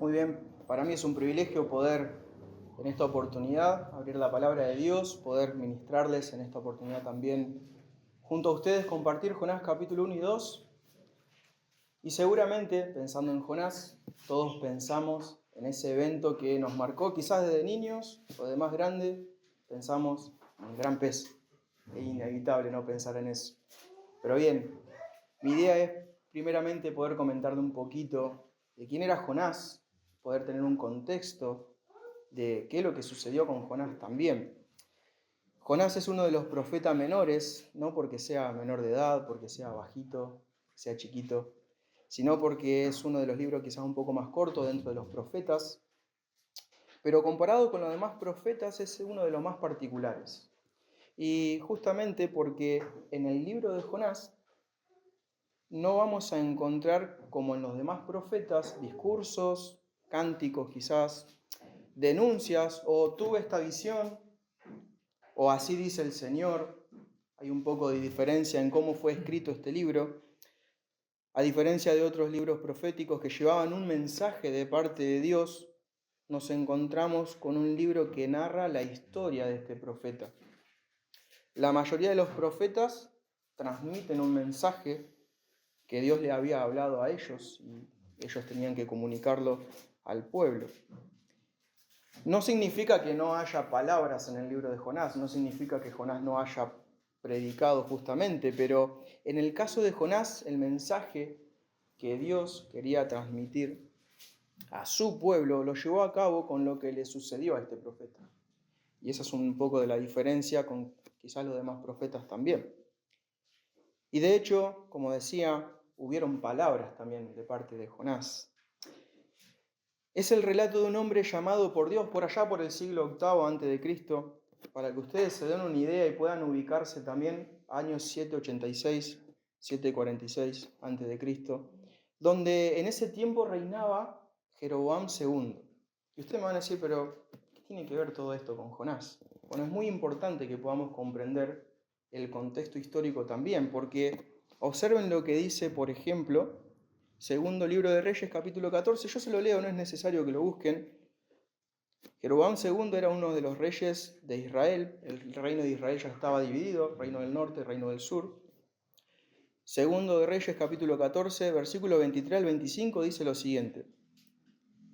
Muy bien, para mí es un privilegio poder en esta oportunidad abrir la palabra de Dios, poder ministrarles en esta oportunidad también junto a ustedes, compartir Jonás capítulo 1 y 2. Y seguramente, pensando en Jonás, todos pensamos en ese evento que nos marcó quizás desde niños o de más grande, pensamos en el gran pez. Es inevitable no pensar en eso. Pero bien, mi idea es primeramente poder comentarle un poquito de quién era Jonás, poder tener un contexto de qué es lo que sucedió con Jonás también. Jonás es uno de los profetas menores, no porque sea menor de edad, porque sea bajito, sea chiquito, sino porque es uno de los libros quizás un poco más corto dentro de los profetas, pero comparado con los demás profetas es uno de los más particulares. Y justamente porque en el libro de Jonás no vamos a encontrar, como en los demás profetas, discursos, cánticos quizás, denuncias o tuve esta visión o así dice el Señor. Hay un poco de diferencia en cómo fue escrito este libro. A diferencia de otros libros proféticos que llevaban un mensaje de parte de Dios, nos encontramos con un libro que narra la historia de este profeta. La mayoría de los profetas transmiten un mensaje que Dios le había hablado a ellos y ellos tenían que comunicarlo al pueblo. No significa que no haya palabras en el libro de Jonás, no significa que Jonás no haya predicado justamente, pero en el caso de Jonás, el mensaje que Dios quería transmitir a su pueblo lo llevó a cabo con lo que le sucedió a este profeta. Y esa es un poco de la diferencia con quizás los demás profetas también. Y de hecho, como decía, hubieron palabras también de parte de Jonás. Es el relato de un hombre llamado por Dios por allá por el siglo VIII a.C., para que ustedes se den una idea y puedan ubicarse también, años 786, 746 a.C., donde en ese tiempo reinaba Jeroboam II. Y ustedes me van a decir, pero ¿qué tiene que ver todo esto con Jonás? Bueno, es muy importante que podamos comprender el contexto histórico también, porque observen lo que dice, por ejemplo, Segundo libro de Reyes, capítulo 14. Yo se lo leo, no es necesario que lo busquen. Jeroboam II era uno de los reyes de Israel. El reino de Israel ya estaba dividido, reino del norte, reino del sur. Segundo de Reyes, capítulo 14, versículo 23 al 25, dice lo siguiente.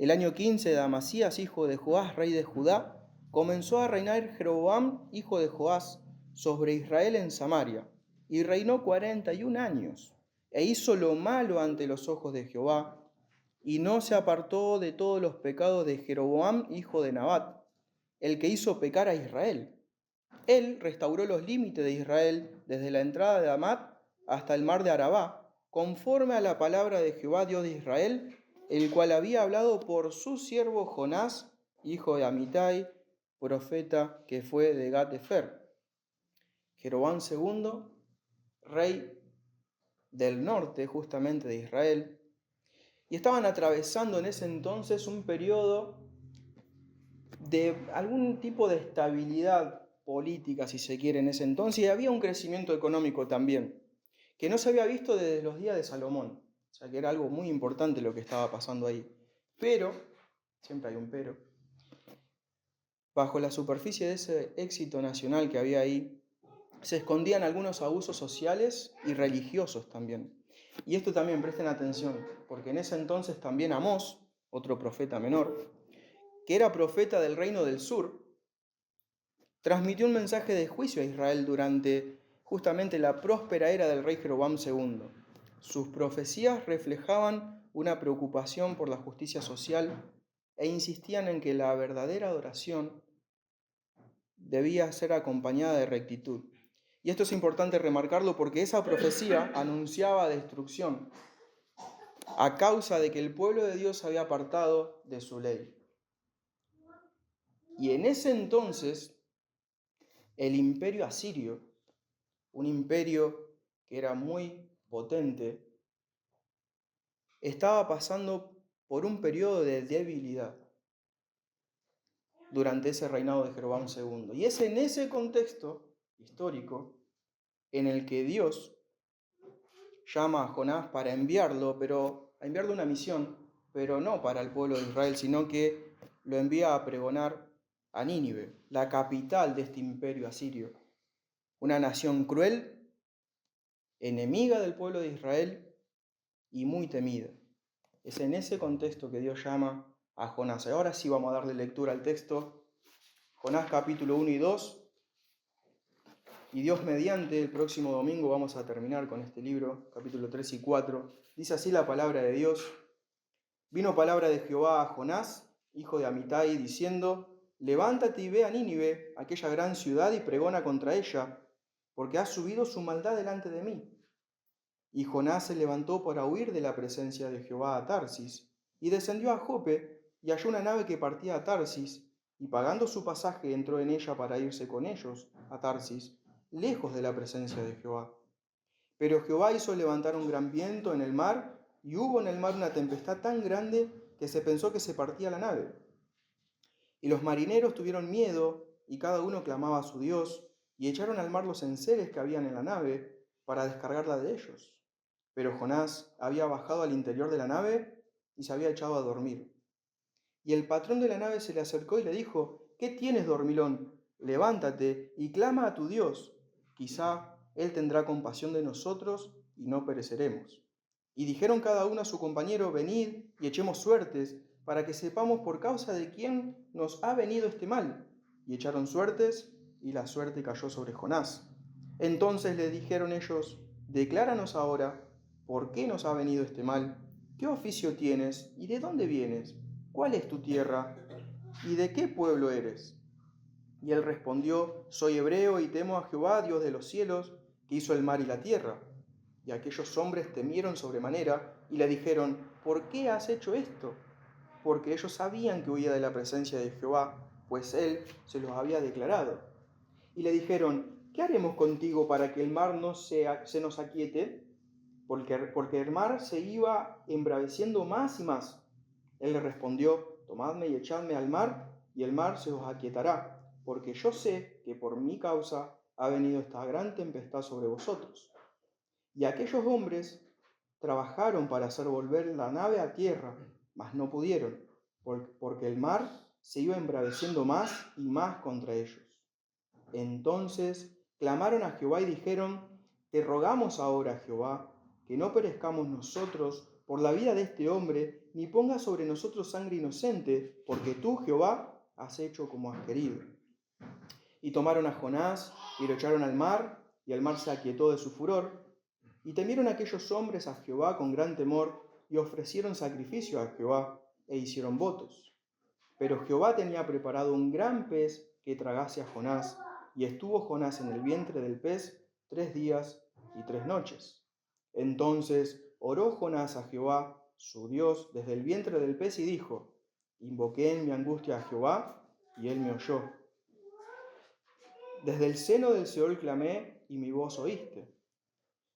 El año 15 de Amasías, hijo de Joás, rey de Judá, comenzó a reinar Jeroboam, hijo de Joás, sobre Israel en Samaria, y reinó 41 años, e hizo lo malo ante los ojos de Jehová, y no se apartó de todos los pecados de Jeroboam, hijo de Nabat, el que hizo pecar a Israel. Él restauró los límites de Israel desde la entrada de Amat hasta el mar de Arabá, conforme a la palabra de Jehová, Dios de Israel, el cual había hablado por su siervo Jonás, hijo de Amitai, profeta que fue de Gat-Hefer. Jeroboam II, rey del norte justamente de Israel, y estaban atravesando en ese entonces un periodo de algún tipo de estabilidad política, si se quiere, en ese entonces, y había un crecimiento económico también, que no se había visto desde los días de Salomón, o sea que era algo muy importante lo que estaba pasando ahí. Pero, siempre hay un pero, bajo la superficie de ese éxito nacional que había ahí, se escondían algunos abusos sociales y religiosos también. Y esto también presten atención, porque en ese entonces también Amós, otro profeta menor, que era profeta del reino del sur, transmitió un mensaje de juicio a Israel durante justamente la próspera era del rey Jeroboam II. Sus profecías reflejaban una preocupación por la justicia social e insistían en que la verdadera adoración debía ser acompañada de rectitud. Y esto es importante remarcarlo porque esa profecía anunciaba destrucción a causa de que el pueblo de Dios se había apartado de su ley. Y en ese entonces, el imperio asirio, un imperio que era muy potente, estaba pasando por un periodo de debilidad durante ese reinado de Jeroboam II. Y es en ese contexto histórico en el que Dios llama a Jonás para enviarlo, pero a enviarle una misión, pero no para el pueblo de Israel, sino que lo envía a pregonar a Nínive, la capital de este imperio asirio, una nación cruel, enemiga del pueblo de Israel y muy temida. Es en ese contexto que Dios llama a Jonás. Ahora sí vamos a darle lectura al texto. Jonás capítulo 1 y 2. Y Dios mediante, el próximo domingo vamos a terminar con este libro, capítulo 3 y 4. Dice así la palabra de Dios. Vino palabra de Jehová a Jonás, hijo de Amitai, diciendo: levántate y ve a Nínive, aquella gran ciudad, y pregona contra ella, porque ha subido su maldad delante de mí. Y Jonás se levantó para huir de la presencia de Jehová a Tarsis, y descendió a Jope, y halló una nave que partía a Tarsis, y pagando su pasaje entró en ella para irse con ellos a Tarsis, lejos de la presencia de Jehová. Pero Jehová hizo levantar un gran viento en el mar, y hubo en el mar una tempestad tan grande que se pensó que se partía la nave. Y los marineros tuvieron miedo, y cada uno clamaba a su Dios, y echaron al mar los enseres que habían en la nave, para descargarla de ellos. Pero Jonás había bajado al interior de la nave, y se había echado a dormir. Y el patrón de la nave se le acercó y le dijo: ¿qué tienes, dormilón? Levántate y clama a tu Dios. Quizá Él tendrá compasión de nosotros y no pereceremos. Y dijeron cada uno a su compañero: venid y echemos suertes, para que sepamos por causa de quién nos ha venido este mal. Y echaron suertes, y la suerte cayó sobre Jonás. Entonces le dijeron ellos: decláranos ahora, ¿por qué nos ha venido este mal? ¿Qué oficio tienes y de dónde vienes? ¿Cuál es tu tierra? ¿Y de qué pueblo eres? Y él respondió: soy hebreo y temo a Jehová, Dios de los cielos, que hizo el mar y la tierra. Y aquellos hombres temieron sobremanera y le dijeron: ¿por qué has hecho esto? Porque ellos sabían que huía de la presencia de Jehová, pues él se los había declarado. Y le dijeron: ¿qué haremos contigo para que el mar no se nos aquiete? Porque el mar se iba embraveciendo más y más. Él le respondió: tomadme y echadme al mar, y el mar se os aquietará, porque yo sé que por mi causa ha venido esta gran tempestad sobre vosotros. Y aquellos hombres trabajaron para hacer volver la nave a tierra, mas no pudieron, porque el mar se iba embraveciendo más y más contra ellos. Entonces clamaron a Jehová y dijeron: te rogamos ahora, Jehová, que no perezcamos nosotros por la vida de este hombre, ni pongas sobre nosotros sangre inocente, porque tú, Jehová, has hecho como has querido. Y tomaron a Jonás y lo echaron al mar, y el mar se aquietó de su furor. Y temieron aquellos hombres a Jehová con gran temor, y ofrecieron sacrificio a Jehová, e hicieron votos. Pero Jehová tenía preparado un gran pez que tragase a Jonás, y estuvo Jonás en el vientre del pez 3 días y 3 noches. Entonces oró Jonás a Jehová, su Dios, desde el vientre del pez, y dijo: invoqué en mi angustia a Jehová, y él me oyó. Desde el seno del Seol clamé, y mi voz oíste.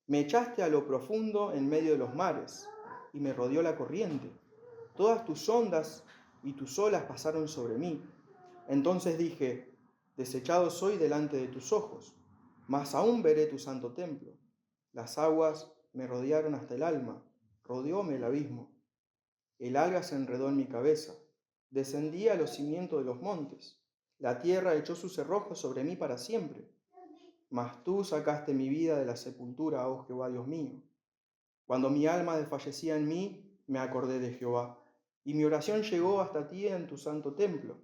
Me echaste a lo profundo en medio de los mares, y me rodeó la corriente. Todas tus ondas y tus olas pasaron sobre mí. Entonces dije: desechado soy delante de tus ojos, mas aún veré tu santo templo. Las aguas me rodearon hasta el alma, rodeóme el abismo. El alga se enredó en mi cabeza, descendí a los cimientos de los montes. La tierra echó sus cerrojos sobre mí para siempre. Mas tú sacaste mi vida de la sepultura, oh Jehová Dios mío. Cuando mi alma desfallecía en mí, me acordé de Jehová, y mi oración llegó hasta ti en tu santo templo.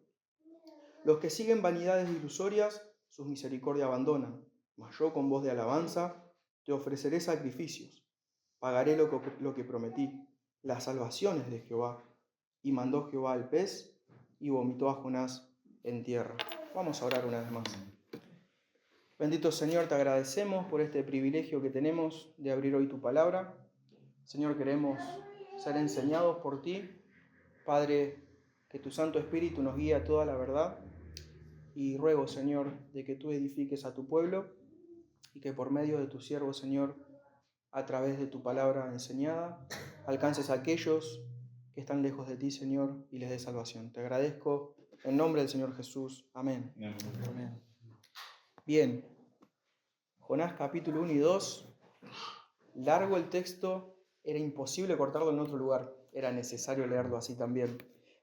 Los que siguen vanidades ilusorias, sus misericordias abandonan, mas yo con voz de alabanza te ofreceré sacrificios. Pagaré lo que prometí, las salvaciones de Jehová. Y mandó Jehová al pez, y vomitó a Jonás en tierra. Vamos a orar una vez más. Bendito Señor, te agradecemos por este privilegio que tenemos de abrir hoy tu palabra. Señor, queremos ser enseñados por ti. Padre, que tu Santo Espíritu nos guíe a toda la verdad. Y ruego, Señor, de que tú edifiques a tu pueblo y que por medio de tu siervo, Señor, a través de tu palabra enseñada, alcances a aquellos que están lejos de ti, Señor, y les dé salvación. Te agradezco en nombre del Señor Jesús. Amén. Amén. Bien, Jonás capítulo 1 y 2. Largo el texto, era imposible cortarlo en otro lugar. era necesario leerlo así también.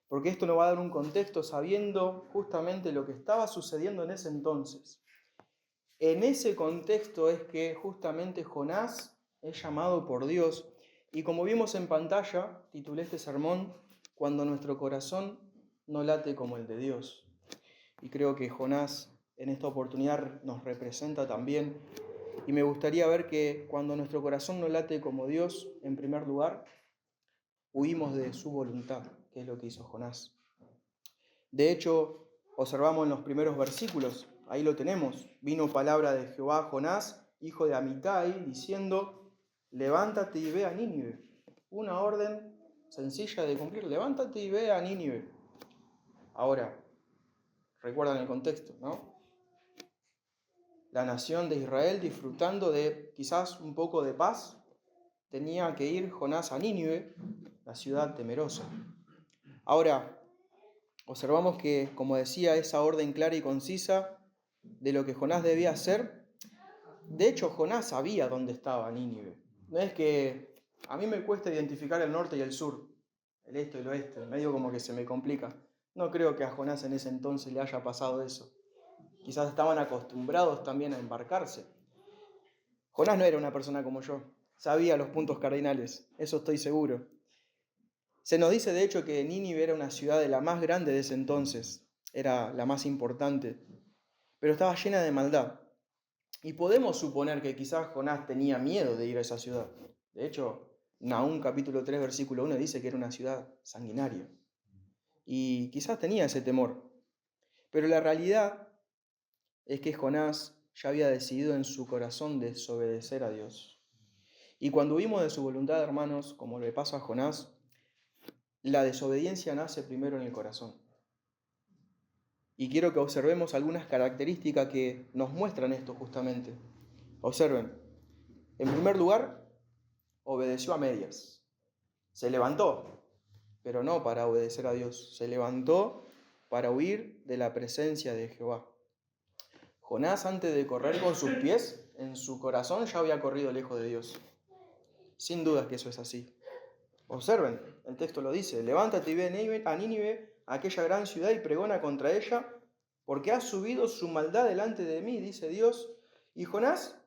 Porque esto nos va a dar un contexto sabiendo justamente lo que estaba sucediendo en ese entonces. En ese contexto es que justamente Jonás es llamado por Dios. Y como vimos en pantalla, titulé este sermón, Cuando nuestro corazón no late como el de Dios. Y creo que Jonás en esta oportunidad nos representa también. Y me gustaría ver que cuando nuestro corazón no late como Dios, en primer lugar, huimos de su voluntad, que es lo que hizo Jonás. De hecho, observamos en los primeros versículos, ahí lo tenemos, vino palabra de Jehová a Jonás, hijo de Amitai, diciendo, levántate y ve a Nínive. Una orden sencilla de cumplir, levántate y ve a Nínive. Ahora, recuerdan el contexto, ¿no? La nación de Israel, disfrutando de quizás un poco de paz, tenía que ir Jonás a Nínive, la ciudad temerosa. Ahora, observamos que, como decía, esa orden clara y concisa de lo que Jonás debía hacer, de hecho Jonás sabía dónde estaba Nínive. No es que a mí me cuesta identificar el norte y el sur, el este y el oeste, medio como que se me complica. No creo que a Jonás en ese entonces le haya pasado eso. Quizás estaban acostumbrados también a embarcarse. Jonás no era una persona como yo, sabía los puntos cardinales, eso estoy seguro. Se nos dice de hecho que Nínive era una ciudad de la más grande de ese entonces, era la más importante, pero estaba llena de maldad. Y podemos suponer que quizás Jonás tenía miedo de ir a esa ciudad. De hecho, Nahum capítulo 3 versículo 1 dice que era una ciudad sanguinaria. Y quizás tenía ese temor. Pero la realidad es que Jonás ya había decidido en su corazón desobedecer a Dios. Y cuando huimos de su voluntad, hermanos, como le pasa a Jonás, la desobediencia nace primero en el corazón. Y quiero que observemos algunas características que nos muestran esto justamente. Observen. En primer lugar, obedeció a medias. Se levantó, pero no para obedecer a Dios. Se levantó para huir de la presencia de Jehová. Jonás, antes de correr con sus pies, en su corazón ya había corrido lejos de Dios. Sin duda que eso es así. Observen, el texto lo dice, levántate y ve a Nínive, aquella gran ciudad, y pregona contra ella, porque ha subido su maldad delante de mí, dice Dios. Y Jonás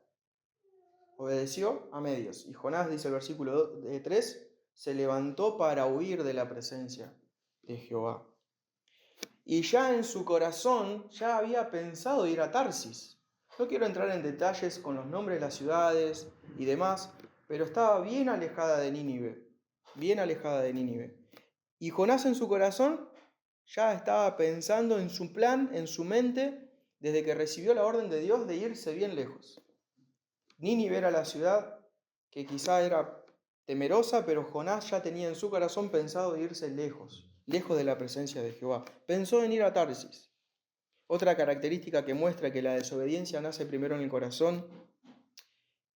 obedeció a medias. Y Jonás, dice el versículo 3, se levantó para huir de la presencia de Jehová. Y ya en su corazón ya había pensado ir a Tarsis. No quiero entrar en detalles con los nombres de las ciudades y demás, pero estaba bien alejada de Nínive. Bien alejada de Nínive. Y Jonás en su corazón ya estaba pensando en su plan, en su mente, desde que recibió la orden de Dios de irse bien lejos. Nínive era la ciudad que quizá era temerosa, pero Jonás ya tenía en su corazón pensado irse lejos, lejos de la presencia de Jehová. Pensó en ir a Tarsis. Otra característica que muestra que la desobediencia nace primero en el corazón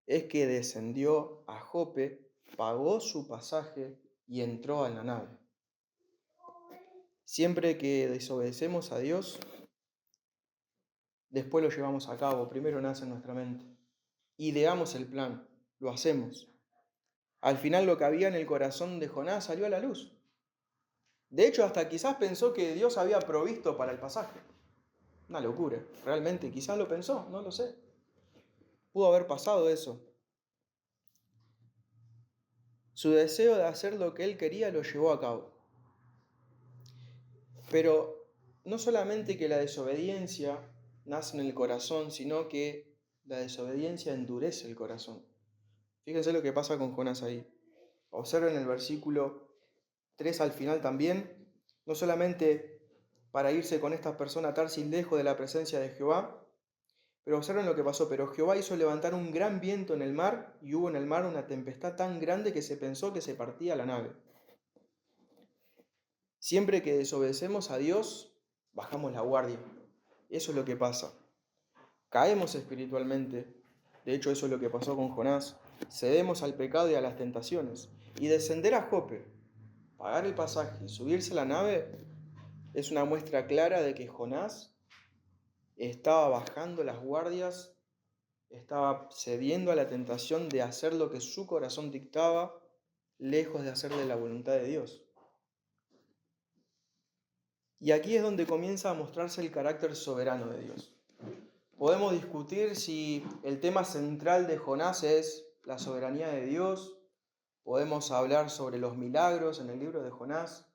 es que descendió a Jope, pagó su pasaje y entró a la nave. Siempre que desobedecemos a Dios, después lo llevamos a cabo. Primero nace en nuestra mente. Ideamos el plan, lo hacemos. Al final lo que había en el corazón de Jonás salió a la luz. De hecho, hasta quizás pensó que Dios había provisto para el pasaje. Una locura, realmente, quizás lo pensó, no lo sé. Pudo haber pasado eso. Su deseo de hacer lo que él quería lo llevó a cabo. Pero no solamente que la desobediencia nace en el corazón, sino que la desobediencia endurece el corazón. Fíjense lo que pasa con Jonás ahí. Observen el versículo 3 al final también. No solamente para irse con estas personas a Tarsis lejos de la presencia de Jehová, pero observen lo que pasó. Pero Jehová hizo levantar un gran viento en el mar, y hubo en el mar una tempestad tan grande que se pensó que se partía la nave. Siempre que desobedecemos a Dios, bajamos la guardia. Eso es lo que pasa. Caemos espiritualmente. De hecho, eso es lo que pasó con Jonás. Cedemos al pecado y a las tentaciones. Y descender a Jope, pagar el pasaje y subirse a la nave, es una muestra clara de que Jonás estaba bajando las guardias, estaba cediendo a la tentación de hacer lo que su corazón dictaba lejos de hacerle la voluntad de Dios. Y aquí es donde comienza a mostrarse el carácter soberano de Dios. Podemos discutir si el tema central de Jonás es la soberanía de Dios. Podemos hablar sobre los milagros en el libro de Jonás,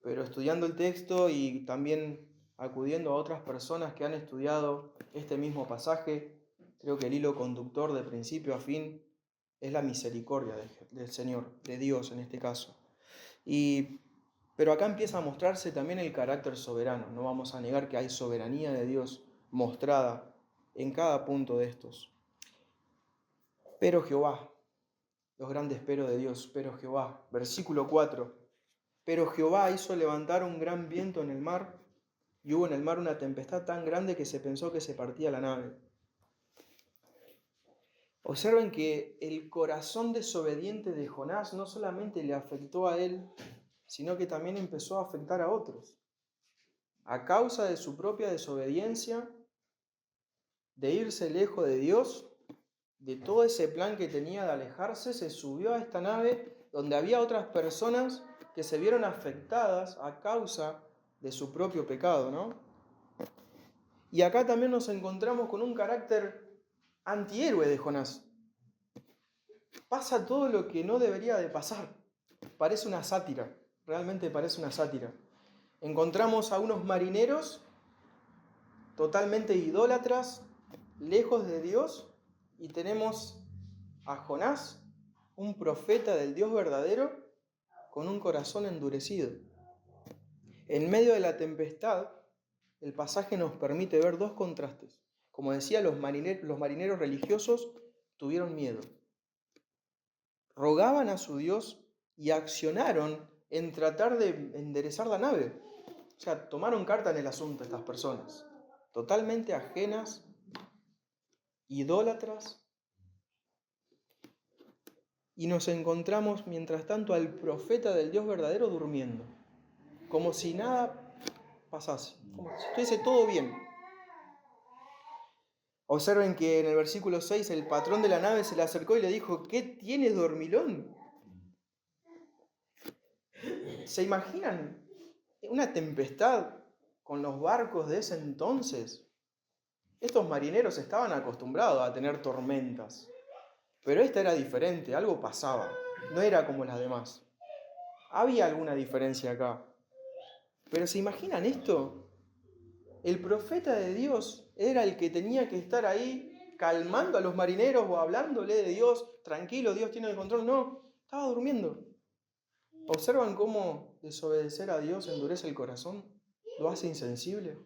pero estudiando el texto y también acudiendo a otras personas que han estudiado este mismo pasaje, creo que el hilo conductor de principio a fin es la misericordia del Señor, de Dios en este caso. Pero acá empieza a mostrarse también el carácter soberano. No vamos a negar que hay soberanía de Dios mostrada en cada punto de estos. Pero Jehová, los grandes pero de Dios, pero Jehová, versículo 4. Pero Jehová hizo levantar un gran viento en el mar, y hubo en el mar una tempestad tan grande que se pensó que se partía la nave. Observen que el corazón desobediente de Jonás no solamente le afectó a él, sino que también empezó a afectar a otros. A causa de su propia desobediencia, de irse lejos de Dios, de todo ese plan que tenía de alejarse, se subió a esta nave donde había otras personas que se vieron afectadas a causa de su propio pecado, ¿no? Y acá también nos encontramos con un carácter antihéroe de Jonás. Pasa todo lo que no debería de pasar. Parece una sátira, realmente parece una sátira. Encontramos a unos marineros totalmente idólatras, lejos de Dios, y tenemos a Jonás, un profeta del Dios verdadero, con un corazón endurecido. En medio de la tempestad, el pasaje nos permite ver dos contrastes. Como decía, los marineros religiosos tuvieron miedo. Rogaban a su Dios y accionaron en tratar de enderezar la nave. O sea, tomaron carta en el asunto estas personas, totalmente ajenas, idólatras. Y nos encontramos, mientras tanto, al profeta del Dios verdadero durmiendo, como si nada pasase, como si estuviese todo bien. Observen que en el versículo 6 el patrón de la nave se le acercó y le dijo: ¿qué tienes, dormilón? ¿Se imaginan una tempestad con los barcos de ese entonces? Estos marineros estaban acostumbrados a tener tormentas, pero esta era diferente, algo pasaba, no era como las demás. Había alguna diferencia acá. Pero ¿se imaginan esto? El profeta de Dios era el que tenía que estar ahí calmando a los marineros o hablándole de Dios. Tranquilo, Dios tiene el control. No, estaba durmiendo. ¿Observan cómo desobedecer a Dios endurece el corazón? ¿Lo hace insensible?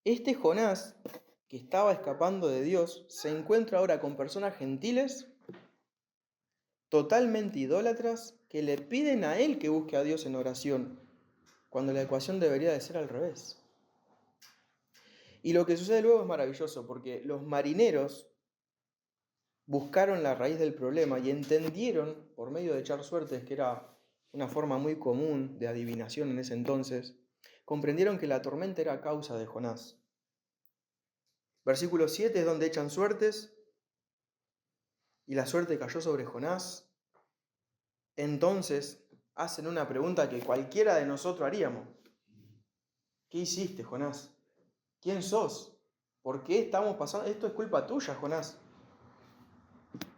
Este Jonás, que estaba escapando de Dios, se encuentra ahora con personas gentiles, totalmente idólatras, que le piden a él que busque a Dios en oración, cuando la ecuación debería de ser al revés. Y lo que sucede luego es maravilloso, porque los marineros buscaron la raíz del problema y entendieron, por medio de echar suertes, que era una forma muy común de adivinación en ese entonces, comprendieron que la tormenta era causa de Jonás. Versículo 7 es donde echan suertes, y la suerte cayó sobre Jonás. Entonces hacen una pregunta que cualquiera de nosotros haríamos. ¿Qué hiciste, Jonás? ¿Quién sos? ¿Por qué estamos pasando? Esto es culpa tuya, Jonás.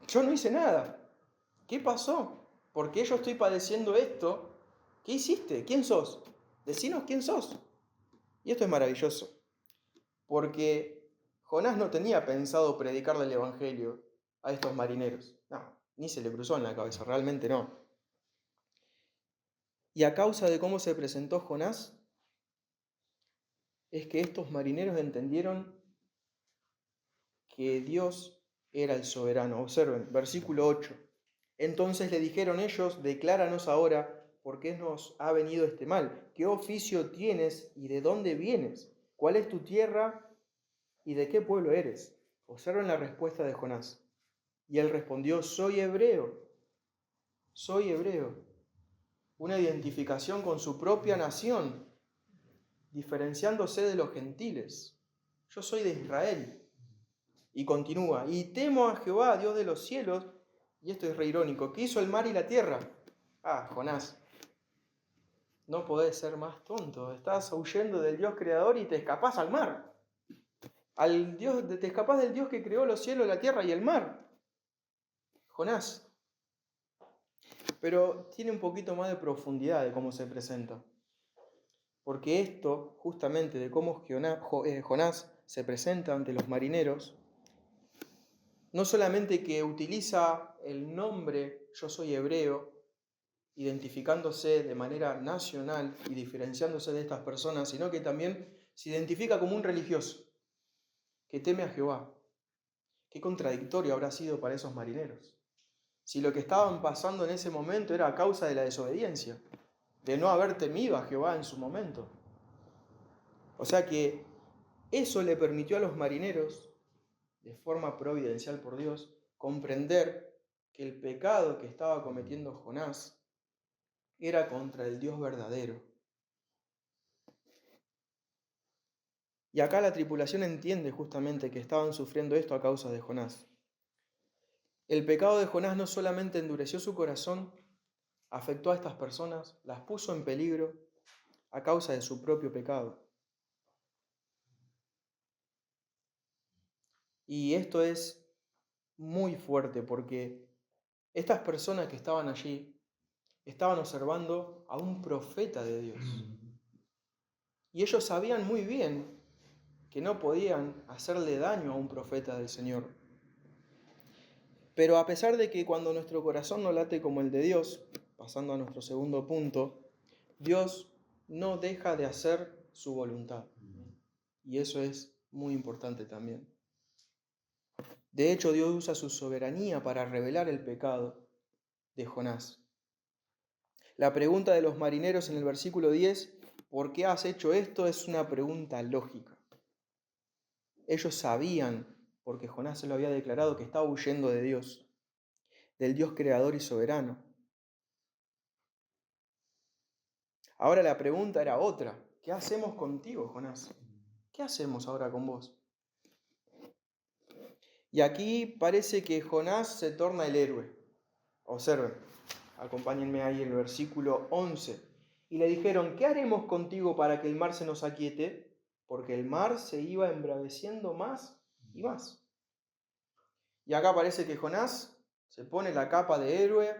Yo no hice nada. ¿Qué pasó? ¿Por qué yo estoy padeciendo esto? ¿Qué hiciste? ¿Quién sos? Decinos quién sos. Y esto es maravilloso, porque Jonás no tenía pensado predicarle el evangelio a estos marineros. No, ni se le cruzó en la cabeza, realmente no. Y a causa de cómo se presentó Jonás, es que estos marineros entendieron que Dios era el soberano. Observen, versículo 8. Entonces le dijeron ellos: decláranos ahora por qué nos ha venido este mal. ¿Qué oficio tienes y de dónde vienes? ¿Cuál es tu tierra y de qué pueblo eres? Observen la respuesta de Jonás. Y él respondió: soy hebreo. Soy hebreo. Una identificación con su propia nación, diferenciándose de los gentiles. Yo soy de Israel. Y continúa: y temo a Jehová, Dios de los cielos, Y esto es re irónico. ¿Qué hizo el mar y la tierra? Ah, Jonás, no podés ser más tonto. Estás huyendo del Dios creador y te escapás al mar. Te escapás del Dios que creó los cielos, la tierra y el mar. Jonás. Pero tiene un poquito más de profundidad de cómo se presenta. Porque esto, justamente de cómo Jonás se presenta ante los marineros, no solamente que utiliza el nombre yo soy hebreo, identificándose de manera nacional y diferenciándose de estas personas, sino que también se identifica como un religioso que teme a Jehová. Qué contradictorio habrá sido para esos marineros. Si lo que estaban pasando en ese momento era a causa de la desobediencia, de no haber temido a Jehová en su momento. O sea que eso le permitió a los marineros, de forma providencial por Dios, comprender que el pecado que estaba cometiendo Jonás era contra el Dios verdadero. Y acá la tripulación entiende justamente que estaban sufriendo esto a causa de Jonás. El pecado de Jonás no solamente endureció su corazón, afectó a estas personas, las puso en peligro a causa de su propio pecado. Y esto es muy fuerte porque estas personas que estaban allí estaban observando a un profeta de Dios. Y ellos sabían muy bien que no podían hacerle daño a un profeta del Señor. Pero a pesar de que cuando nuestro corazón no late como el de Dios, pasando a nuestro segundo punto, Dios no deja de hacer su voluntad. Y eso es muy importante también. De hecho, Dios usa su soberanía para revelar el pecado de Jonás. La pregunta de los marineros en el versículo 10, ¿por qué has hecho esto?, es una pregunta lógica. Ellos sabían, porque Jonás se lo había declarado, que estaba huyendo de Dios, del Dios creador y soberano. Ahora la pregunta era otra. ¿Qué hacemos contigo, Jonás? ¿Qué hacemos ahora con vos? Y aquí parece que Jonás se torna el héroe. Observen, acompáñenme ahí el versículo 11. Y le dijeron, ¿qué haremos contigo para que el mar se nos aquiete? Porque el mar se iba embraveciendo más y más. Y acá parece que Jonás se pone la capa de héroe.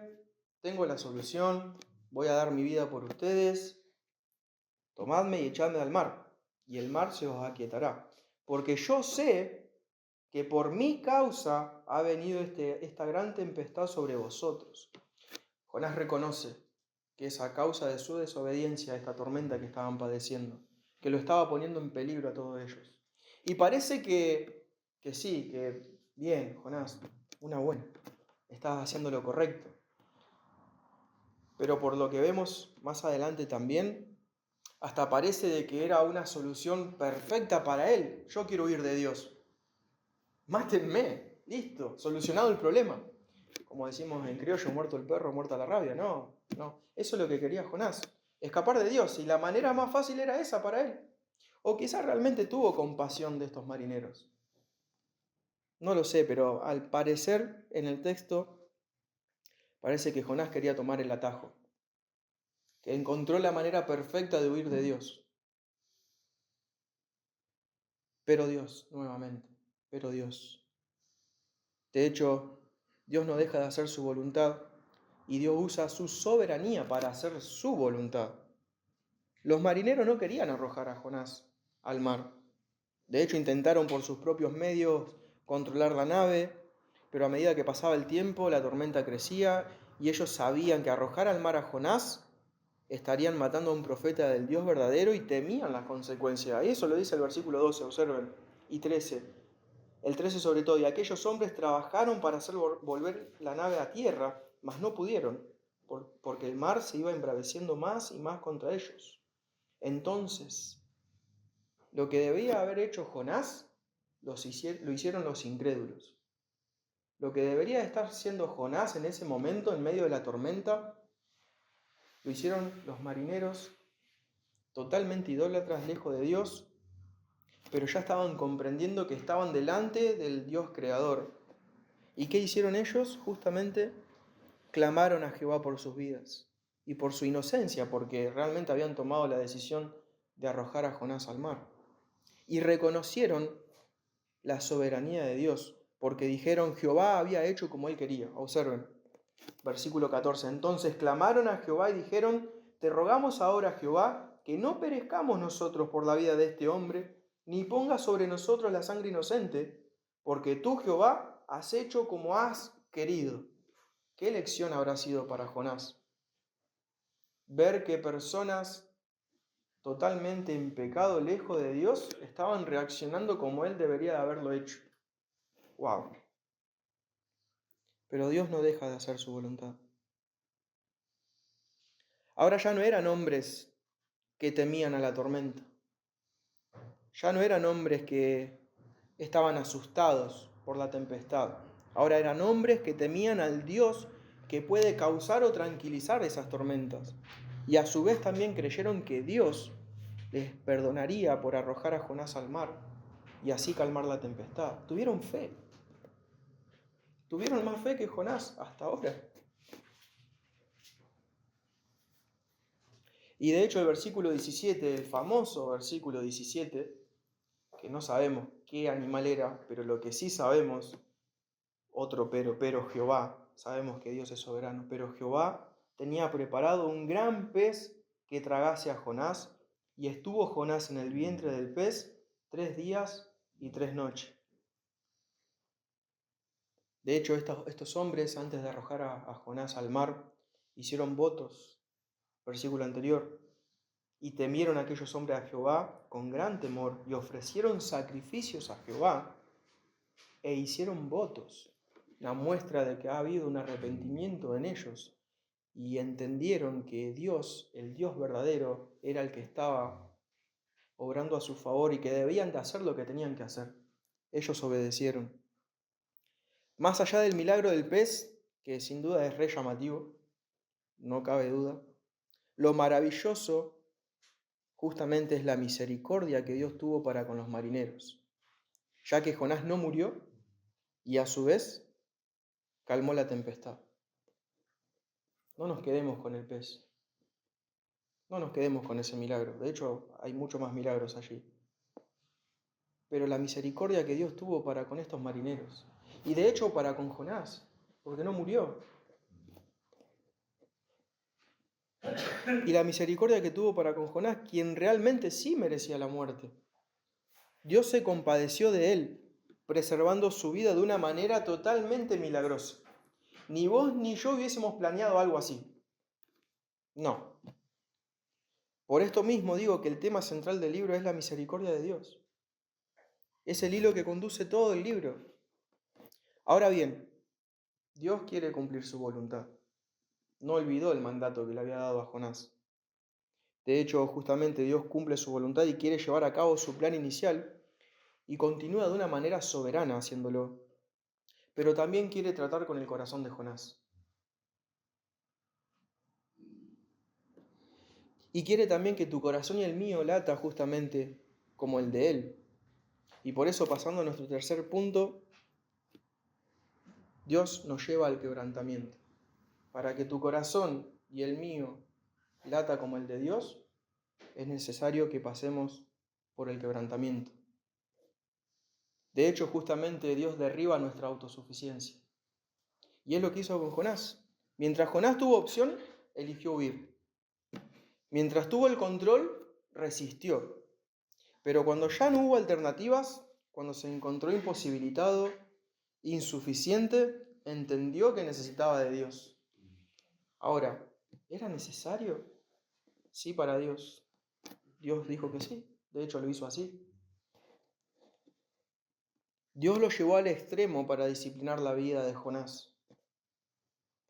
Tengo la solución, voy a dar mi vida por ustedes. Tomadme y echadme al mar, y el mar se os aquietará. Porque yo sé que por mi causa ha venido esta gran tempestad sobre vosotros. Jonás reconoce que es a causa de su desobediencia esta tormenta que estaban padeciendo, que lo estaba poniendo en peligro a todos ellos. Y parece que sí, que bien, Jonás, una buena, estás haciendo lo correcto. Pero por lo que vemos más adelante también, hasta parece de que era una solución perfecta para él. Yo quiero huir de Dios. Mátenme. Listo. Solucionado el problema. Como decimos en criollo, muerto el perro, muerta la rabia. No. Eso es lo que quería Jonás. Escapar de Dios. Y la manera más fácil era esa para él. O quizás realmente tuvo compasión de estos marineros. No lo sé, pero al parecer en el texto parece que Jonás quería tomar el atajo. Que encontró la manera perfecta de huir de Dios. Pero Dios, nuevamente, pero Dios. De hecho, Dios no deja de hacer su voluntad y Dios usa su soberanía para hacer su voluntad. Los marineros no querían arrojar a Jonás al mar. De hecho, intentaron por sus propios medios controlar la nave, pero a medida que pasaba el tiempo, la tormenta crecía y ellos sabían que arrojar al mar a Jonás estarían matando a un profeta del Dios verdadero y temían las consecuencias. Y eso lo dice el versículo 12, observen, y 13. El 13 sobre todo, y aquellos hombres trabajaron para hacer volver la nave a tierra, mas no pudieron, porque el mar se iba embraveciendo más y más contra ellos. Entonces, lo que debía haber hecho Jonás, lo hicieron los incrédulos. Lo que debería estar siendo Jonás en ese momento, en medio de la tormenta, lo hicieron los marineros totalmente idólatras, lejos de Dios, pero ya estaban comprendiendo que estaban delante del Dios creador ¿Y qué hicieron ellos? Justamente clamaron a Jehová por sus vidas y por su inocencia, porque realmente habían tomado la decisión de arrojar a Jonás al mar. Y reconocieron la soberanía de Dios, porque dijeron, Jehová había hecho como él quería. Observen, versículo 14. Entonces clamaron a Jehová y dijeron, te rogamos ahora, Jehová, que no perezcamos nosotros por la vida de este hombre, ni pongas sobre nosotros la sangre inocente, porque tú, Jehová, has hecho como has querido. ¿Qué lección habrá sido para Jonás? Ver que personas totalmente en pecado, lejos de Dios, estaban reaccionando como él debería de haberlo hecho. ¡Wow! Pero Dios no deja de hacer su voluntad. Ahora ya no eran hombres que temían a la tormenta. Ya no eran hombres que estaban asustados por la tempestad. Ahora eran hombres que temían al Dios que puede causar o tranquilizar esas tormentas. Y a su vez también creyeron que Dios les perdonaría por arrojar a Jonás al mar y así calmar la tempestad. Tuvieron fe. Tuvieron más fe que Jonás hasta ahora. Y de hecho el versículo 17, el famoso versículo 17, que no sabemos qué animal era, pero lo que sí sabemos, otro pero Jehová, sabemos que Dios es soberano, pero Jehová tenía preparado un gran pez que tragase a Jonás, y estuvo Jonás en el vientre del pez 3 días y 3 noches. De hecho, estos hombres, antes de arrojar a Jonás al mar, hicieron votos, versículo anterior, y temieron aquellos hombres a Jehová con gran temor, y ofrecieron sacrificios a Jehová, e hicieron votos, la muestra de que ha habido un arrepentimiento en ellos, y entendieron que Dios, el Dios verdadero, era el que estaba obrando a su favor y que debían de hacer lo que tenían que hacer. Ellos obedecieron. Más allá del milagro del pez, que sin duda es re llamativo, no cabe duda, lo maravilloso justamente es la misericordia que Dios tuvo para con los marineros, ya que Jonás no murió y a su vez calmó la tempestad. No nos quedemos con el pez, no nos quedemos con ese milagro, de hecho hay muchos más milagros allí. Pero la misericordia que Dios tuvo para con estos marineros, y de hecho para con Jonás, porque no murió. Y la misericordia que tuvo para con Jonás, quien realmente sí merecía la muerte. Dios se compadeció de él, preservando su vida de una manera totalmente milagrosa. Ni vos ni yo hubiésemos planeado algo así. No. Por esto mismo digo que el tema central del libro es la misericordia de Dios. Es el hilo que conduce todo el libro. Ahora bien, Dios quiere cumplir su voluntad. No olvidó el mandato que le había dado a Jonás. De hecho, justamente Dios cumple su voluntad y quiere llevar a cabo su plan inicial y continúa de una manera soberana haciéndolo. Pero también quiere tratar con el corazón de Jonás. Y quiere también que tu corazón y el mío lata justamente como el de él. Y por eso, pasando a nuestro tercer punto, Dios nos lleva al quebrantamiento. Para que tu corazón y el mío lata como el de Dios, es necesario que pasemos por el quebrantamiento. De hecho, justamente Dios derriba nuestra autosuficiencia. Y es lo que hizo con Jonás. Mientras Jonás tuvo opción, eligió huir. Mientras tuvo el control, resistió. Pero cuando ya no hubo alternativas, cuando se encontró imposibilitado, insuficiente, entendió que necesitaba de Dios. Ahora, ¿era necesario? Sí, para Dios. Dios dijo que sí. De hecho, lo hizo así. Dios lo llevó al extremo para disciplinar la vida de Jonás.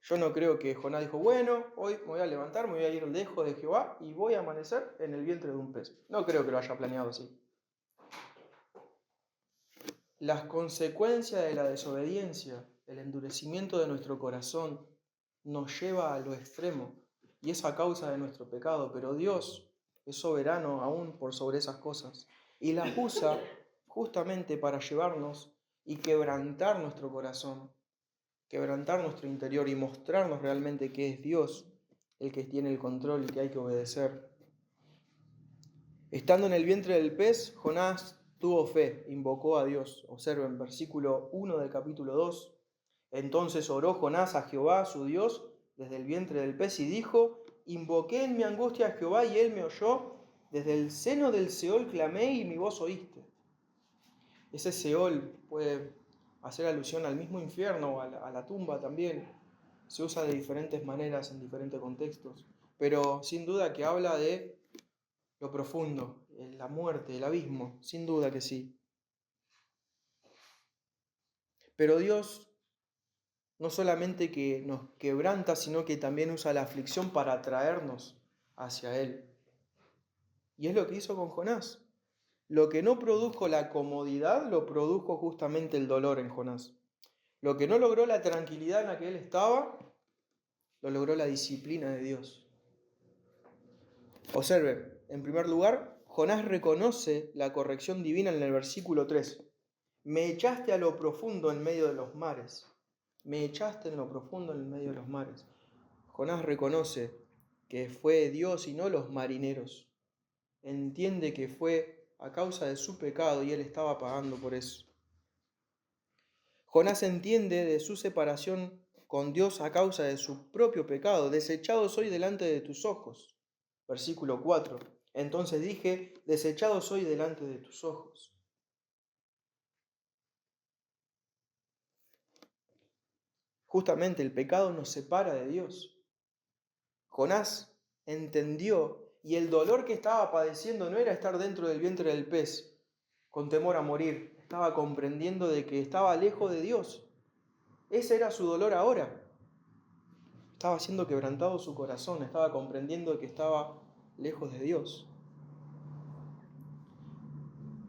Yo no creo que Jonás dijo, bueno, hoy me voy a levantar, me voy a ir lejos de Jehová y voy a amanecer en el vientre de un pez. No creo que lo haya planeado así. Las consecuencias de la desobediencia, el endurecimiento de nuestro corazón, nos lleva a lo extremo y es a causa de nuestro pecado, pero Dios es soberano aún por sobre esas cosas y las usa justamente para llevarnos y quebrantar nuestro corazón quebrantar nuestro interior y mostrarnos realmente que es Dios el que tiene el control y que hay que obedecer. Estando en el vientre del pez, Jonás tuvo fe, invocó a Dios. Observen, versículo 1 del capítulo 2. Entonces oró Jonás a Jehová, su Dios, desde el vientre del pez y dijo: invoqué en mi angustia a Jehová y él me oyó. Desde el seno del Seol clamé y mi voz oíste. Ese Seol puede hacer alusión al mismo infierno o a la tumba también. Se usa de diferentes maneras en diferentes contextos, pero sin duda que habla de lo profundo, la muerte, el abismo, sin duda que sí. Pero Dios no solamente que nos quebranta, sino que también usa la aflicción para atraernos hacia Él. Y es lo que hizo con Jonás. Lo que no produjo la comodidad, lo produjo justamente el dolor en Jonás. Lo que no logró la tranquilidad en la que él estaba, lo logró la disciplina de Dios. Observen, en primer lugar, Jonás reconoce la corrección divina en el versículo 3. Me echaste a lo profundo en medio de los mares. Me echaste en lo profundo en medio de los mares. Jonás reconoce que fue Dios y no los marineros. Entiende que fue a causa de su pecado y él estaba pagando por eso. Jonás entiende de su separación con Dios a causa de su propio pecado. Desechado soy delante de tus ojos. Versículo 4. Entonces dije, desechado soy delante de tus ojos. Justamente el pecado nos separa de Dios. Jonás entendió y el dolor que estaba padeciendo no era estar dentro del vientre del pez con temor a morir. Estaba comprendiendo de que estaba lejos de Dios. Ese era su dolor ahora. Estaba siendo quebrantado su corazón, estaba comprendiendo que estaba lejos de Dios.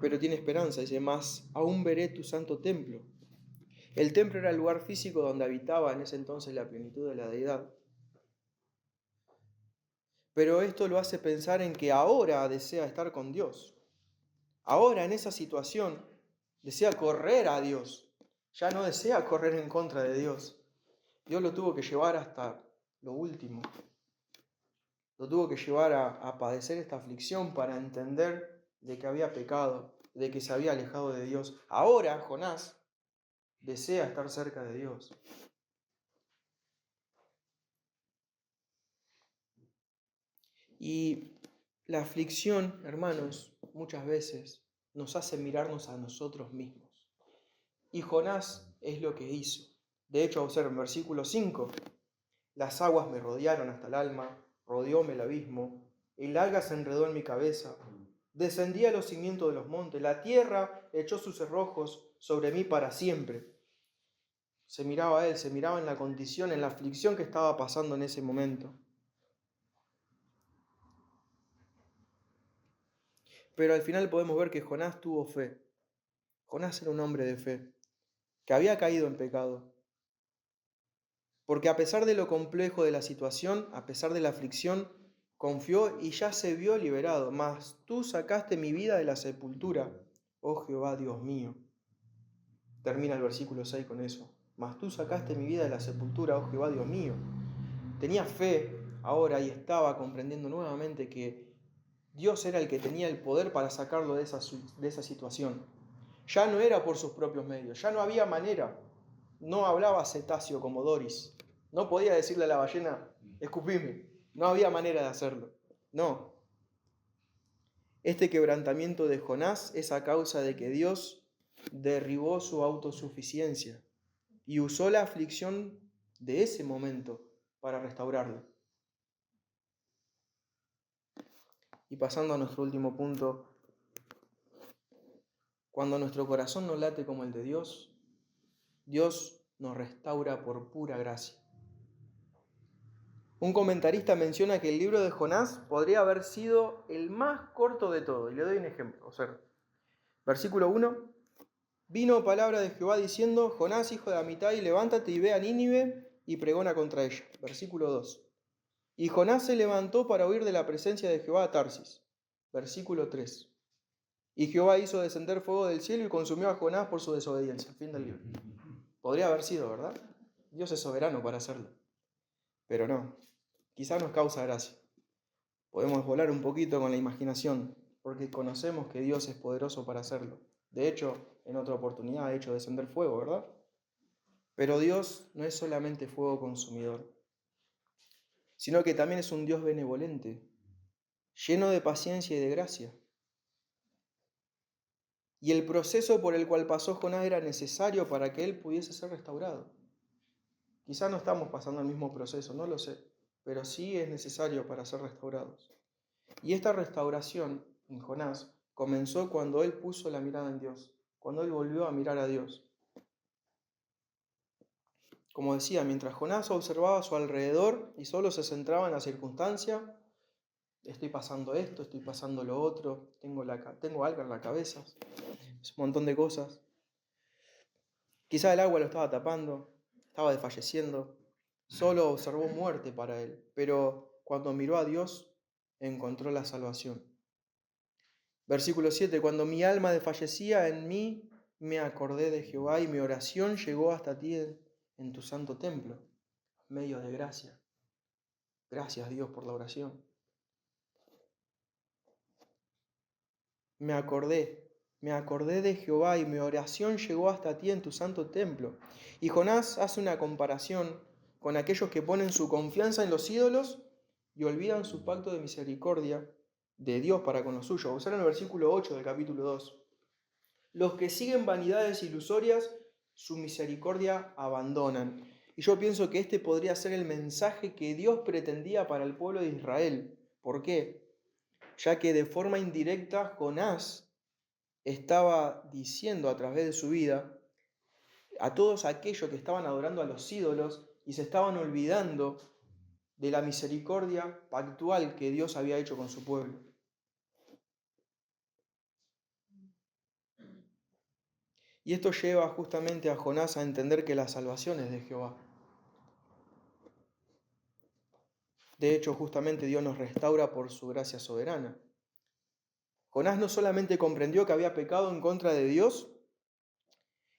Pero tiene esperanza, dice, más aún veré tu santo templo. El templo era el lugar físico donde habitaba en ese entonces la plenitud de la deidad. Pero esto lo hace pensar en que ahora desea estar con Dios. Ahora en esa situación desea correr a Dios. Ya no desea correr en contra de Dios. Dios lo tuvo que llevar hasta lo último. Lo tuvo que llevar a padecer esta aflicción para entender de que había pecado, de que se había alejado de Dios. Ahora Jonás desea estar cerca de Dios. Y la aflicción, hermanos, muchas veces nos hace mirarnos a nosotros mismos. Y Jonás es lo que hizo. De hecho, observen, versículo 5. Las aguas me rodearon hasta el alma, rodeóme el abismo, el alga se enredó en mi cabeza, descendí a los cimientos de los montes, la tierra echó sus cerrojos sobre mí para siempre. Se miraba a él, se miraba en la condición, en la aflicción que estaba pasando en ese momento. Pero al final podemos ver que Jonás tuvo fe. Jonás era un hombre de fe, que había caído en pecado. Porque a pesar de lo complejo de la situación, a pesar de la aflicción, confió y ya se vio liberado. Mas tú sacaste mi vida de la sepultura, oh Jehová Dios mío. Termina el versículo 6 con eso. Mas tú sacaste mi vida de la sepultura, oh Jehová Dios mío. Tenía fe ahora y estaba comprendiendo nuevamente que Dios era el que tenía el poder para sacarlo de esa situación. Ya no era por sus propios medios, ya no había manera. No hablaba cetáceo como Doris. No podía decirle a la ballena, escupime. No había manera de hacerlo. No. Este quebrantamiento de Jonás es a causa de que Dios derribó su autosuficiencia y usó la aflicción de ese momento para restaurarlo. Y pasando a nuestro último punto, cuando nuestro corazón no late como el de Dios, Dios nos restaura por pura gracia. Un comentarista menciona que el libro de Jonás podría haber sido el más corto de todo. Y le doy un ejemplo. Observen. Versículo 1. Vino palabra de Jehová diciendo, Jonás, hijo de Amitai, levántate y ve a Nínive y pregona contra ella. Versículo 2. Y Jonás se levantó para huir de la presencia de Jehová a Tarsis. Versículo 3. Y Jehová hizo descender fuego del cielo y consumió a Jonás por su desobediencia. Fin del libro. Podría haber sido, ¿verdad? Dios es soberano para hacerlo. Pero no, quizás nos causa gracia. Podemos volar un poquito con la imaginación, porque conocemos que Dios es poderoso para hacerlo. De hecho, en otra oportunidad ha hecho descender fuego, ¿verdad? Pero Dios no es solamente fuego consumidor, sino que también es un Dios benevolente, lleno de paciencia y de gracia. Y el proceso por el cual pasó Jonás era necesario para que él pudiese ser restaurado. Quizás no estamos pasando el mismo proceso, no lo sé, pero sí es necesario para ser restaurados. Y esta restauración en Jonás comenzó cuando él puso la mirada en Dios, cuando él volvió a mirar a Dios. Como decía, mientras Jonás observaba a su alrededor y solo se centraba en la circunstancia, estoy pasando esto, estoy pasando lo otro, tengo algo en la cabeza, es un montón de cosas. Quizá el agua lo estaba tapando, estaba desfalleciendo, solo observó muerte para él, pero cuando miró a Dios, encontró la salvación. Versículo 7, cuando mi alma desfallecía en mí, me acordé de Jehová y mi oración llegó hasta ti en tu santo templo, medio de gracia. Gracias Dios por la oración. Me acordé de Jehová y mi oración llegó hasta ti en tu santo templo. Y Jonás hace una comparación con aquellos que ponen su confianza en los ídolos y olvidan su pacto de misericordia de Dios para con los suyos. Observen el versículo 8 del capítulo 2. Los que siguen vanidades ilusorias, su misericordia abandonan. Y yo pienso que este podría ser el mensaje que Dios pretendía para el pueblo de Israel. ¿Por qué? Ya que de forma indirecta Jonás estaba diciendo a través de su vida a todos aquellos que estaban adorando a los ídolos y se estaban olvidando de la misericordia pactual que Dios había hecho con su pueblo. Y esto lleva justamente a Jonás a entender que la salvación es de Jehová. De hecho, justamente Dios nos restaura por su gracia soberana. Jonás no solamente comprendió que había pecado en contra de Dios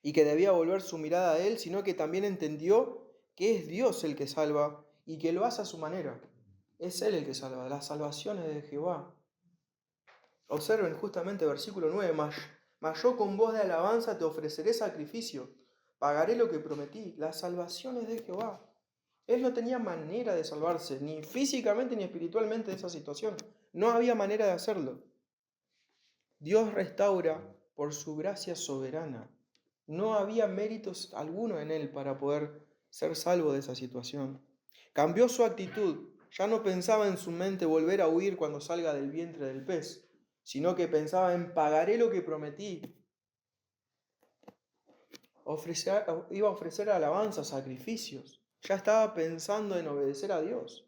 y que debía volver su mirada a Él, sino que también entendió que es Dios el que salva y que lo hace a su manera. Es Él el que salva, la salvación es de Jehová. Observen justamente versículo 9, mas yo con voz de alabanza te ofreceré sacrificio, pagaré lo que prometí, la salvación es de Jehová. Él no tenía manera de salvarse, ni físicamente ni espiritualmente de esa situación. No había manera de hacerlo. Dios restaura por su gracia soberana. No había méritos alguno en él para poder ser salvo de esa situación. Cambió su actitud. Ya no pensaba en su mente volver a huir cuando salga del vientre del pez, sino que pensaba en pagaré lo que prometí. Iba a ofrecer alabanza, sacrificios. Ya estaba pensando en obedecer a Dios.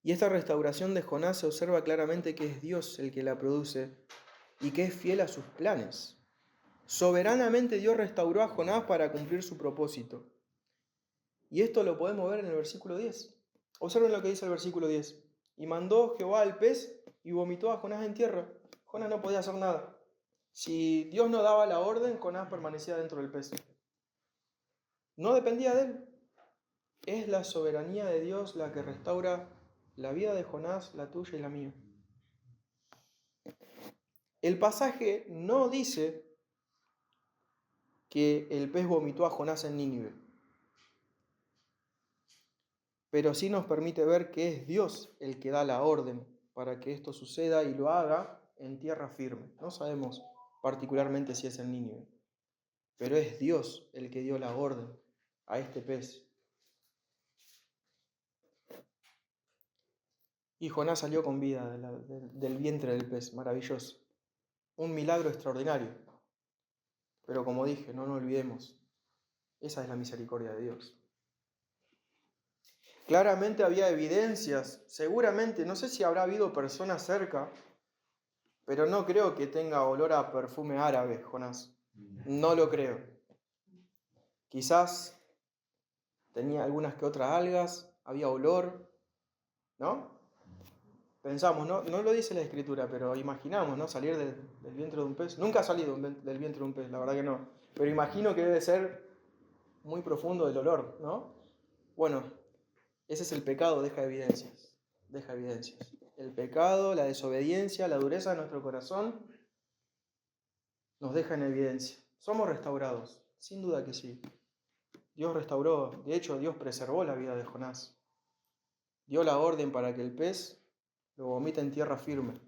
Y esta restauración de Jonás se observa claramente que es Dios el que la produce y que es fiel a sus planes. Soberanamente Dios restauró a Jonás para cumplir su propósito. Y esto lo podemos ver en el versículo 10. Observen lo que dice el versículo 10. Y mandó Jehová al pez y vomitó a Jonás en tierra. Jonás no podía hacer nada. Si Dios no daba la orden, Jonás permanecía dentro del pez. No dependía de él. Es la soberanía de Dios la que restaura la vida de Jonás, la tuya y la mía. El pasaje no dice que el pez vomitó a Jonás en Nínive, pero sí nos permite ver que es Dios el que da la orden para que esto suceda y lo haga en tierra firme. No sabemos particularmente si es en Nínive, pero es Dios el que dio la orden a este pez. Y Jonás salió con vida del vientre del pez, maravilloso. Un milagro extraordinario. Pero como dije, no nos olvidemos, esa es la misericordia de Dios. Claramente había evidencias, seguramente, no sé si habrá habido personas cerca, pero no creo que tenga olor a perfume árabe, Jonás. No lo creo. Quizás tenía algunas que otras algas, había olor, ¿no? Pensamos, no lo dice la Escritura, pero imaginamos, ¿no? Salir del vientre de un pez. Nunca he salido del vientre de un pez, la verdad que no. Pero imagino que debe ser muy profundo el dolor, ¿no? Bueno, ese es el pecado, deja evidencias. Deja evidencias. El pecado, la desobediencia, la dureza de nuestro corazón nos deja en evidencia. Somos restaurados, sin duda que sí. Dios restauró, de hecho Dios preservó la vida de Jonás. Dio la orden para que el pez lo vomite en tierra firme.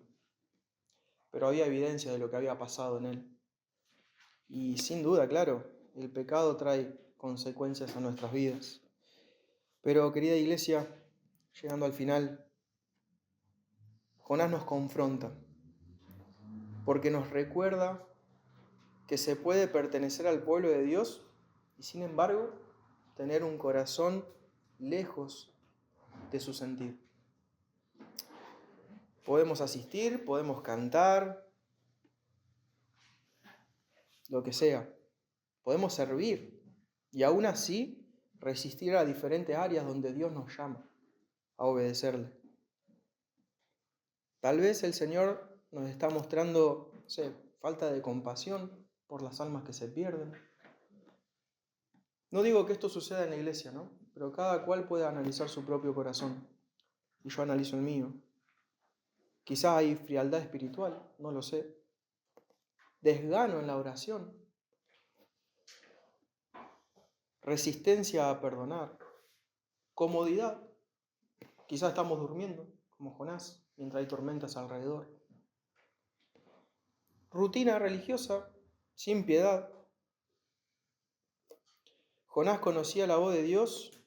Pero había evidencia de lo que había pasado en él. Y sin duda, claro, el pecado trae consecuencias a nuestras vidas. Pero, querida iglesia, llegando al final, Jonás nos confronta, porque nos recuerda que se puede pertenecer al pueblo de Dios y, sin embargo, tener un corazón lejos de su sentir. Podemos asistir, podemos cantar, lo que sea. Podemos servir y aún así resistir a diferentes áreas donde Dios nos llama a obedecerle. Tal vez el Señor nos está mostrando, no sé, falta de compasión por las almas que se pierden. No digo que esto suceda en la iglesia, ¿no? Pero cada cual puede analizar su propio corazón. Y yo analizo el mío. Quizás hay frialdad espiritual, no lo sé. Desgano en la oración. Resistencia a perdonar. Comodidad. Quizás estamos durmiendo, como Jonás, mientras hay tormentas alrededor. Rutina religiosa, sin piedad. Jonás conocía la voz de Dios,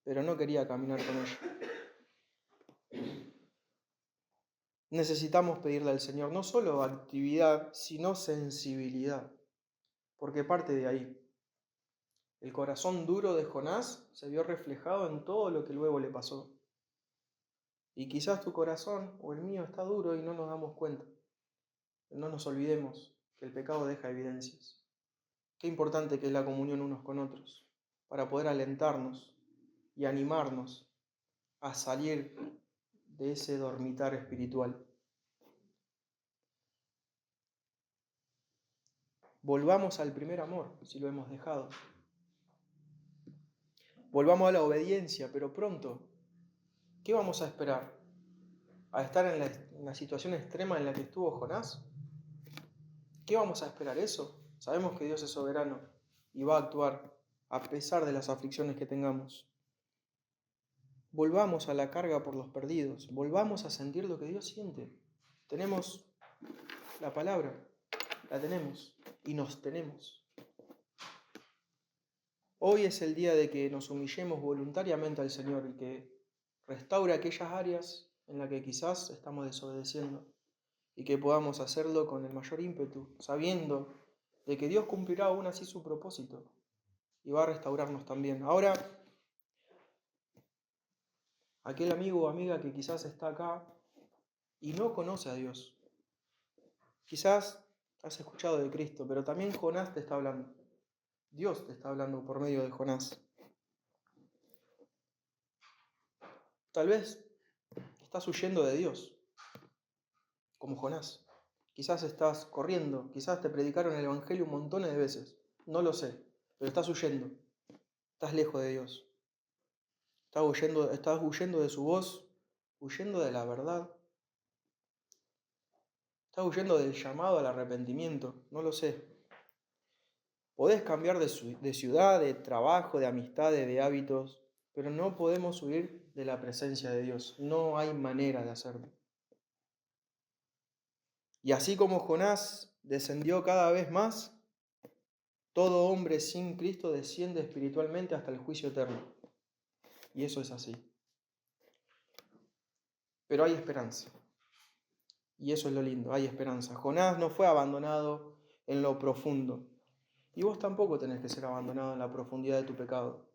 pero no quería caminar con ella. Necesitamos pedirle al Señor no solo actividad, sino sensibilidad, porque parte de ahí. El corazón duro de Jonás se vio reflejado en todo lo que luego le pasó. Y quizás tu corazón o el mío está duro y no nos damos cuenta. No nos olvidemos que el pecado deja evidencias. Qué importante que es la comunión unos con otros, para poder alentarnos y animarnos a salir de ese dormitar espiritual. Volvamos al primer amor, si lo hemos dejado. Volvamos a la obediencia, pero pronto. ¿Qué vamos a esperar? ¿A estar en la situación extrema en la que estuvo Jonás? ¿Qué vamos a esperar eso? Sabemos que Dios es soberano y va a actuar a pesar de las aflicciones que tengamos. Volvamos a la carga por los perdidos, volvamos a sentir lo que Dios siente. Tenemos la palabra, la tenemos y nos tenemos. Hoy es el día de que nos humillemos voluntariamente al Señor y que restaure aquellas áreas en las que quizás estamos desobedeciendo y que podamos hacerlo con el mayor ímpetu, sabiendo de que Dios cumplirá aún así su propósito y va a restaurarnos también. Ahora, aquel amigo o amiga que quizás está acá y no conoce a Dios, quizás has escuchado de Cristo, pero también Jonás te está hablando. Dios te está hablando por medio de Jonás. Tal vez estás huyendo de Dios, como Jonás. Quizás estás corriendo, quizás te predicaron el Evangelio un montón de veces. No lo sé, pero estás huyendo. Estás lejos de Dios. Estás huyendo de su voz, huyendo de la verdad. Estás huyendo del llamado al arrepentimiento. No lo sé. Podés cambiar de ciudad, de trabajo, de amistades, de hábitos, pero no podemos huir de la presencia de Dios. No hay manera de hacerlo. Y así como Jonás descendió cada vez más, todo hombre sin Cristo desciende espiritualmente hasta el juicio eterno. Y eso es así. Pero hay esperanza. Y eso es lo lindo, hay esperanza. Jonás no fue abandonado en lo profundo. Y vos tampoco tenés que ser abandonado en la profundidad de tu pecado.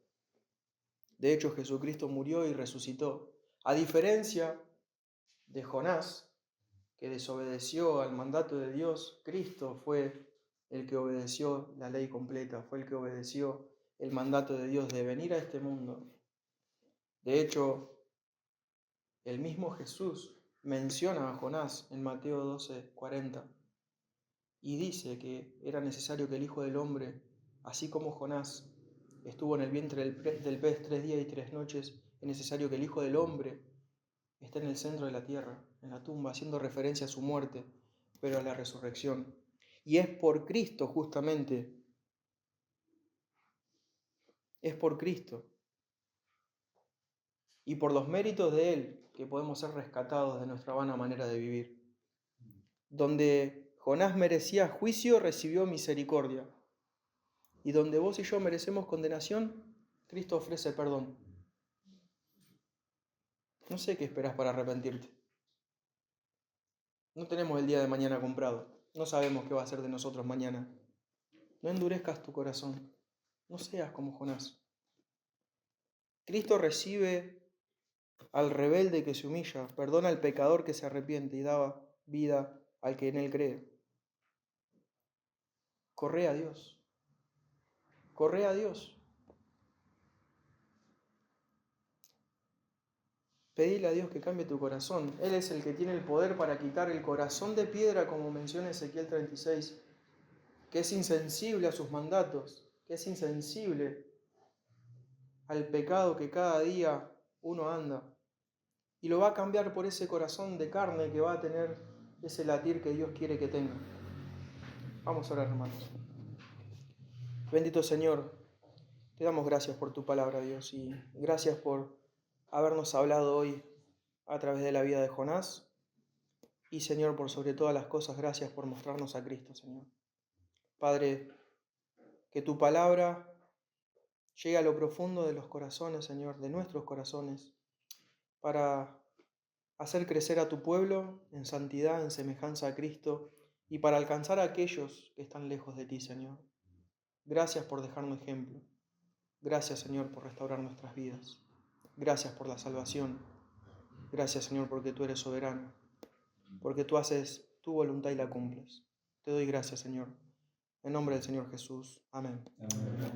De hecho, Jesucristo murió y resucitó. A diferencia de Jonás, que desobedeció al mandato de Dios, Cristo fue el que obedeció la ley completa, fue el que obedeció el mandato de Dios de venir a este mundo. De hecho, el mismo Jesús menciona a Jonás en Mateo 12:40 y dice que era necesario que el Hijo del Hombre, así como Jonás estuvo en el vientre del pez 3 días y 3 noches, es necesario que el Hijo del Hombre esté en el centro de la tierra, en la tumba, haciendo referencia a su muerte, pero a la resurrección. Y es por Cristo justamente, es por Cristo y por los méritos de Él que podemos ser rescatados de nuestra vana manera de vivir. Donde Jonás merecía juicio, recibió misericordia. Y donde vos y yo merecemos condenación, Cristo ofrece perdón. No sé qué esperás para arrepentirte. No tenemos el día de mañana comprado. No sabemos qué va a ser de nosotros mañana. No endurezcas tu corazón. No seas como Jonás. Cristo recibe al rebelde que se humilla, perdona al pecador que se arrepiente y da vida al que en él cree. Corre a Dios. Corre a Dios. Pedile a Dios que cambie tu corazón. Él es el que tiene el poder para quitar el corazón de piedra, como menciona Ezequiel 36, que es insensible a sus mandatos, que es insensible al pecado que cada día uno anda. Y lo va a cambiar por ese corazón de carne que va a tener ese latir que Dios quiere que tenga. Vamos a orar, hermanos. Bendito Señor, te damos gracias por tu palabra, Dios, y gracias por habernos hablado hoy a través de la vida de Jonás. Y Señor, por sobre todas las cosas, gracias por mostrarnos a Cristo, Señor. Padre, que tu palabra llegue a lo profundo de los corazones, Señor, de nuestros corazones, para hacer crecer a tu pueblo en santidad, en semejanza a Cristo, y para alcanzar a aquellos que están lejos de ti, Señor. Gracias por dejarnos ejemplo. Gracias, Señor, por restaurar nuestras vidas. Gracias por la salvación. Gracias, Señor, porque tú eres soberano, porque tú haces tu voluntad y la cumples. Te doy gracias, Señor. En nombre del Señor Jesús. Amén. Amén.